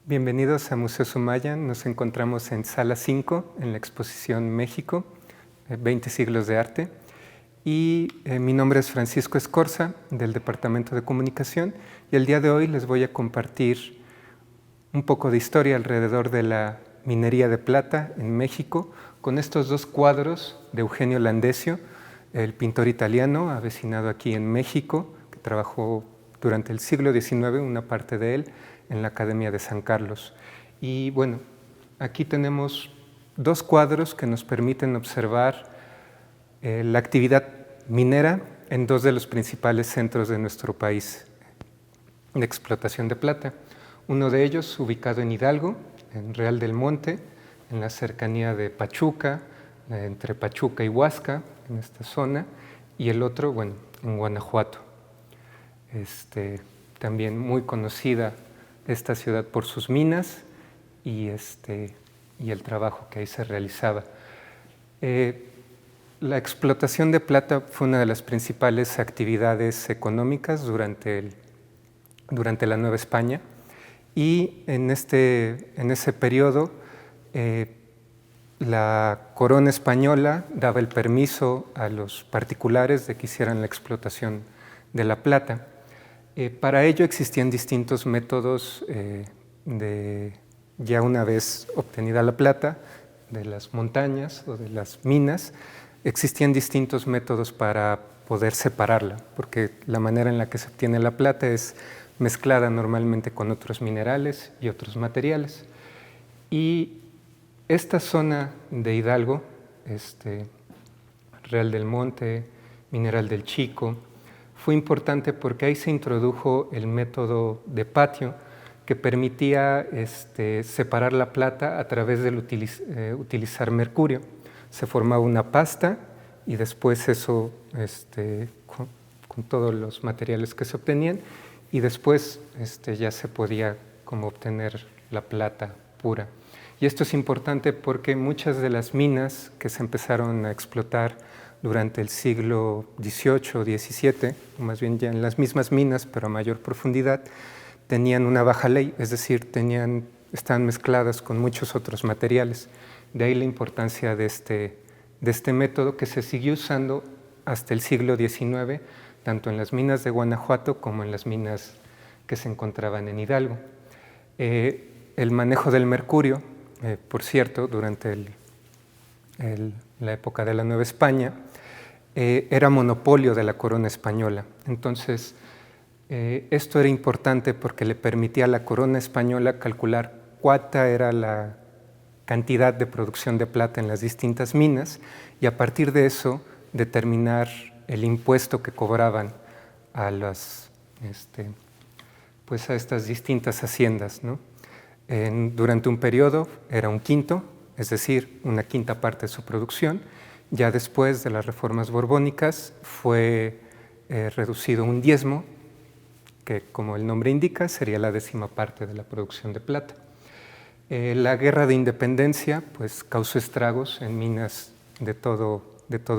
Bienvenidos a Museo Sumaya. Nos encontramos en Sala 5, en la exposición México, 20 siglos de arte. Y mi nombre es Francisco Escorza, del Departamento de Comunicación, y el día de hoy les voy a compartir un poco de historia alrededor de la minería de plata en México, con estos dos cuadros de Eugenio Landesio, el pintor italiano avecinado aquí en México, que trabajó durante el siglo XIX, una parte de él, en la Academia de San Carlos. Y bueno, aquí tenemos dos cuadros que nos permiten observar la actividad minera en dos de los principales centros de nuestro país de explotación de plata. Uno de ellos ubicado en Hidalgo, en Real del Monte, en la cercanía de Pachuca, entre Pachuca y Huasca, en esta zona, y el otro, bueno, en Guanajuato. También muy conocida esta ciudad por sus minas y el trabajo que ahí se realizaba. La explotación de plata fue una de las principales actividades económicas durante la Nueva España, y en ese periodo la corona española daba el permiso a los particulares de que hicieran la explotación de la plata. Para ello existían distintos métodos ya una vez obtenida la plata, de las montañas o de las minas, existían distintos métodos para poder separarla, porque la manera en la que se obtiene la plata es mezclada normalmente con otros minerales y otros materiales. Y esta zona de Hidalgo, Real del Monte, Mineral del Chico, fue importante porque ahí se introdujo el método de patio que permitía separar la plata a través de utilizar mercurio. Se formaba una pasta y después eso, con todos los materiales que se obtenían, y después ya se podía como obtener la plata pura. Y esto es importante porque muchas de las minas que se empezaron a explotar durante el siglo XVIII, XVII, o más bien ya en las mismas minas, pero a mayor profundidad, tenían una baja ley, es decir, estaban mezcladas con muchos otros materiales. De ahí la importancia de este método, que se siguió usando hasta el siglo XIX, tanto en las minas de Guanajuato como en las minas que se encontraban en Hidalgo. El manejo del mercurio, por cierto, durante la época de la Nueva España, era monopolio de la corona española. Entonces, esto era importante porque le permitía a la corona española calcular cuánta era la cantidad de producción de plata en las distintas minas, y a partir de eso determinar el impuesto que cobraban a estas distintas haciendas, ¿no? Durante un periodo era un quinto, es decir, una quinta parte de su producción. Ya después de las reformas borbónicas fue reducido un diezmo, que como el nombre indica sería la 10ª parte de la producción de plata. La guerra de independencia pues, causó estragos en minas de todo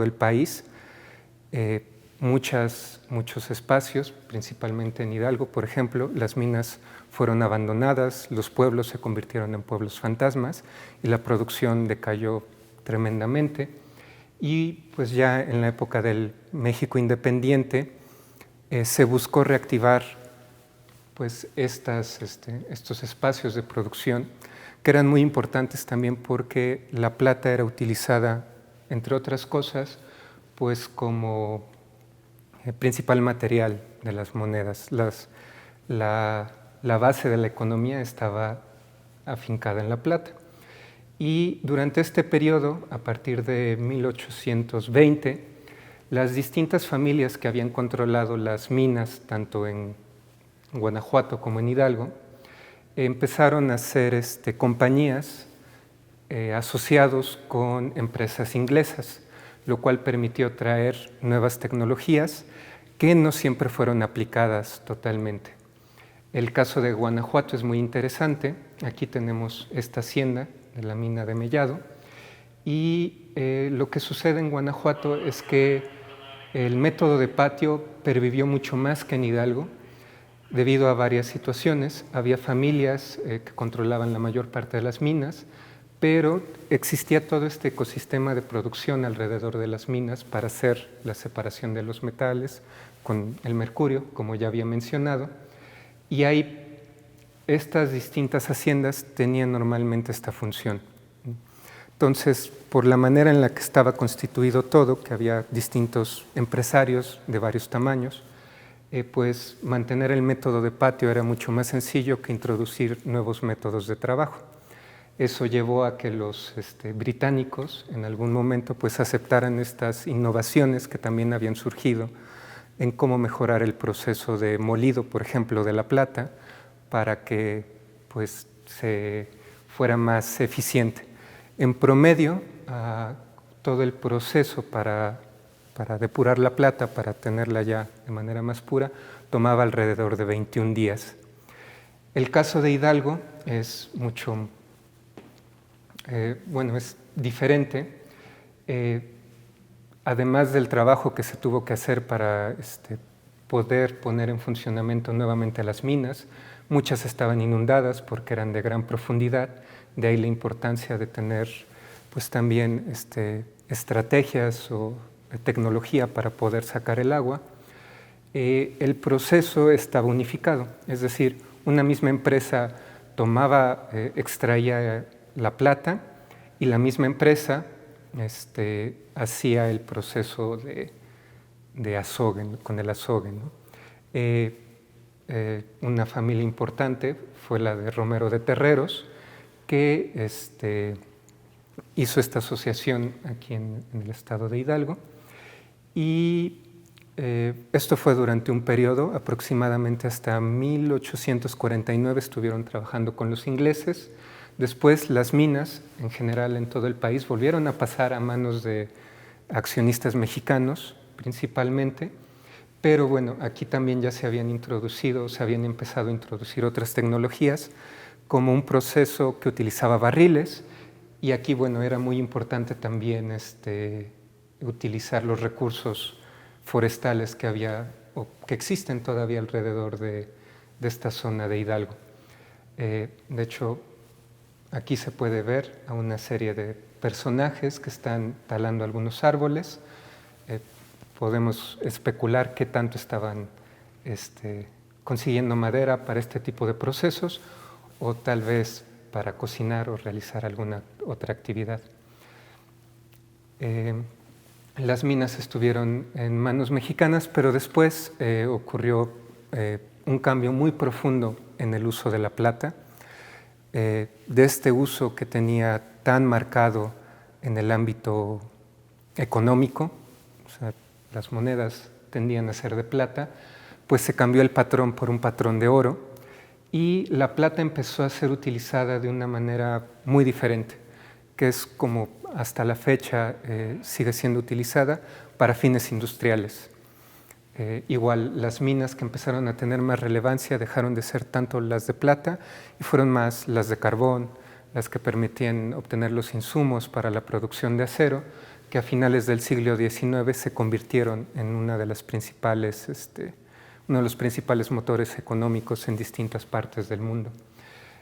el país. Muchos espacios, principalmente en Hidalgo, por ejemplo, las minas fueron abandonadas, los pueblos se convirtieron en pueblos fantasmas y la producción decayó tremendamente. Y pues ya en la época del México independiente se buscó reactivar pues estos espacios de producción, que eran muy importantes también porque la plata era utilizada, entre otras cosas, pues como principal material de las monedas. La base de la economía estaba afincada en la plata. Y durante este periodo, a partir de 1820, las distintas familias que habían controlado las minas, tanto en Guanajuato como en Hidalgo, empezaron a hacer compañías asociados con empresas inglesas, lo cual permitió traer nuevas tecnologías que no siempre fueron aplicadas totalmente. El caso de Guanajuato es muy interesante. Aquí tenemos esta hacienda de la mina de Mellado, y lo que sucede en Guanajuato es que el método de patio pervivió mucho más que en Hidalgo. debido a varias situaciones. Había familias que controlaban la mayor parte de las minas, pero existía todo este ecosistema de producción alrededor de las minas para hacer la separación de los metales con el mercurio, como ya había mencionado, y ahí estas distintas haciendas tenían normalmente esta función. Entonces, por la manera en la que estaba constituido todo, que había distintos empresarios de varios tamaños, pues mantener el método de patio era mucho más sencillo que introducir nuevos métodos de trabajo. Eso llevó a que los británicos en algún momento pues aceptaran estas innovaciones que también habían surgido en cómo mejorar el proceso de molido, por ejemplo, de la plata, para que pues se fuera más eficiente. En promedio, todo el proceso para depurar la plata, para tenerla ya de manera más pura, tomaba alrededor de 21 días. El caso de Hidalgo es mucho, es diferente. Además del trabajo que se tuvo que hacer para poder poner en funcionamiento nuevamente las minas, muchas estaban inundadas porque eran de gran profundidad, de ahí la importancia de tener pues también estrategias o tecnología para poder sacar el agua. El proceso estaba unificado, es decir, una misma empresa extraía la plata y la misma empresa hacía el proceso de azogue, con el azogue, ¿no? Una familia importante fue la de Romero de Terreros, que hizo esta asociación aquí en el estado de Hidalgo, y esto fue durante un periodo, aproximadamente hasta 1849 estuvieron trabajando con los ingleses. Después las minas, en general en todo el país, volvieron a pasar a manos de accionistas mexicanos, principalmente, pero bueno, aquí también ya se habían empezado a introducir otras tecnologías, como un proceso que utilizaba barriles, y aquí, bueno, era muy importante también utilizar los recursos forestales que había o que existen todavía alrededor de esta zona de Hidalgo. De hecho, aquí se puede ver a una serie de personajes que están talando algunos árboles. Podemos especular qué tanto estaban consiguiendo madera para este tipo de procesos, o tal vez para cocinar o realizar alguna otra actividad. Las minas estuvieron en manos mexicanas, pero después ocurrió un cambio muy profundo en el uso de la plata, de este uso que tenía tan marcado en el ámbito económico, o sea, las monedas tendían a ser de plata, pues se cambió el patrón por un patrón de oro, y la plata empezó a ser utilizada de una manera muy diferente, que es como hasta la fecha sigue siendo utilizada para fines industriales. Igual las minas que empezaron a tener más relevancia dejaron de ser tanto las de plata y fueron más las de carbón, las que permitían obtener los insumos para la producción de acero, que a finales del siglo XIX se convirtieron en uno de los principales motores económicos en distintas partes del mundo.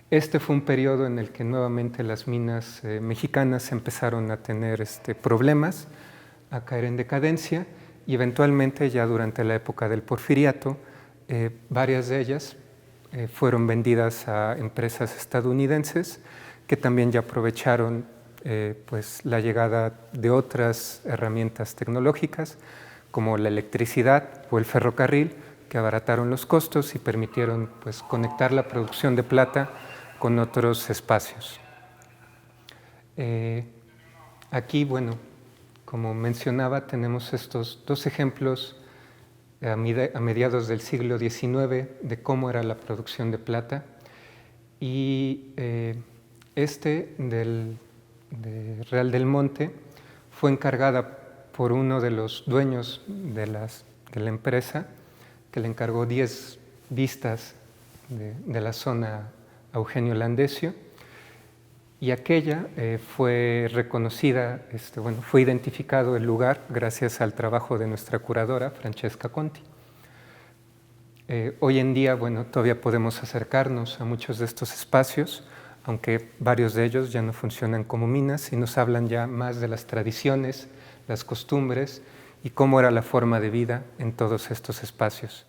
Este fue un periodo en el que nuevamente las minas mexicanas empezaron a tener problemas, a caer en decadencia, y eventualmente ya durante la época del Porfiriato, varias de ellas fueron vendidas a empresas estadounidenses que también ya aprovecharon pues la llegada de otras herramientas tecnológicas como la electricidad o el ferrocarril, que abarataron los costos y permitieron pues conectar la producción de plata con otros espacios. Aquí, bueno, como mencionaba, tenemos estos dos ejemplos a mediados del siglo XIX de cómo era la producción de plata, y de Real del Monte fue encargada por uno de los dueños de la empresa, que le encargó 10 vistas de la zona a Eugenio Landesio, y aquella fue reconocida, fue identificado el lugar gracias al trabajo de nuestra curadora, Francesca Conti. Hoy en día, bueno, todavía podemos acercarnos a muchos de estos espacios, aunque varios de ellos ya no funcionan como minas y nos hablan ya más de las tradiciones, las costumbres y cómo era la forma de vida en todos estos espacios.